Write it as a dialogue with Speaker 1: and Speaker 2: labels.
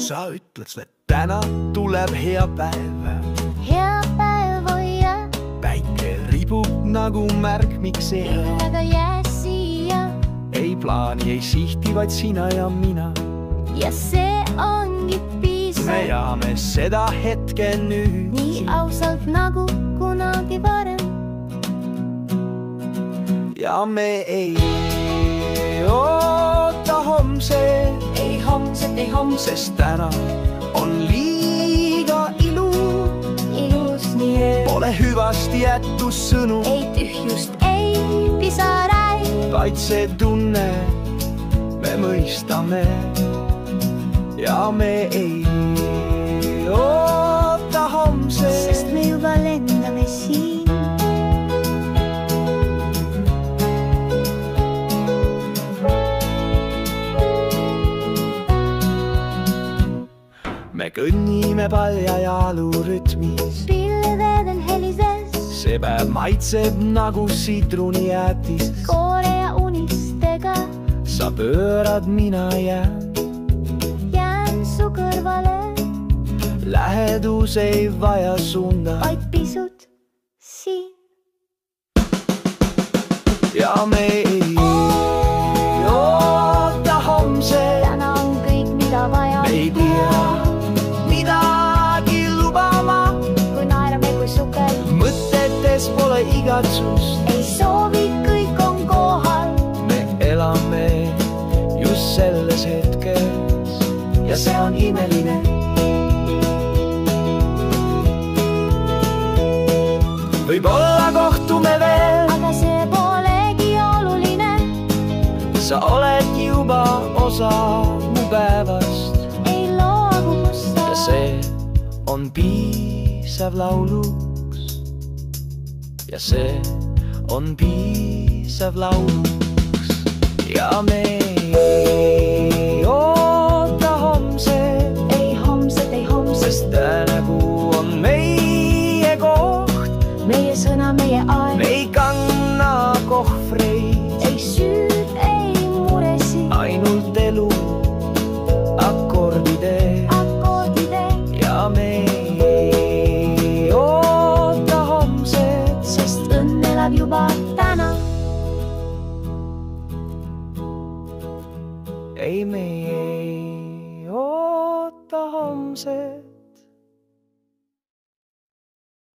Speaker 1: sa ütled, et täna tuleb hea päev.
Speaker 2: Hea päev, oi jah.
Speaker 1: Päike ribub nagu märk, miks ea.
Speaker 2: Aga jää siia.
Speaker 1: Ei plaani, ei sihti, vaid sina ja mina.
Speaker 2: Ja see ongi piisav.
Speaker 1: Me jaame seda hetke nüüd.
Speaker 2: Nii ausalt nagu kunagi varem.
Speaker 1: Ja me ei oota homset.
Speaker 2: Ei homset, ei homset.
Speaker 1: Sest täna on liiga
Speaker 2: Ilus nii öö.
Speaker 1: Pole hüvasti jätus sõnu.
Speaker 2: Ei tühjust, ei pisaraid.
Speaker 1: Vaid see tunne me mõistame. Ja me ei oota homset.
Speaker 2: Sest me juba lendame siin.
Speaker 1: Me kõnnime palja jalu rütmis.
Speaker 2: Pilvedel helises.
Speaker 1: See päev maitseb nagu sidrunijäätis.
Speaker 2: Koore ja unistega.
Speaker 1: Sa pöörad, mina jään.
Speaker 2: Jään su kõrvale.
Speaker 1: Lähedus ei vaja suunda.
Speaker 2: Vaid pisut siin.
Speaker 1: Ja me ei oota homset.
Speaker 2: Täna on kõik, mida vaja.
Speaker 1: Me ei pea midagi lubama.
Speaker 2: Kui naerame, kui sukel.
Speaker 1: Mõtetes pole igatsust.
Speaker 2: Ei soovi, kõik on kohal.
Speaker 1: Me elame just selles hetkes. Ja see on imeline. Võib-olla kohtume veel.
Speaker 2: Aga see polegi oluline.
Speaker 1: Sa oled juba osa mu päevast.
Speaker 2: Ei loogu musta.
Speaker 1: Ja see on piisav lauluks. Ja see on piisav lauluks. Ja me ei oota homset.
Speaker 2: Ei homset, ei homset.
Speaker 1: Sest tänaku on meie koht.
Speaker 2: Meie sõna, meie aeg.
Speaker 1: Me ei kanna kohvreid.
Speaker 2: Ei süüd, ei muresi.
Speaker 1: Ainult elu akordide. Ja me ei oota homset.
Speaker 2: Sest õnn elab juba täna.
Speaker 1: Ei, me ei oota homset.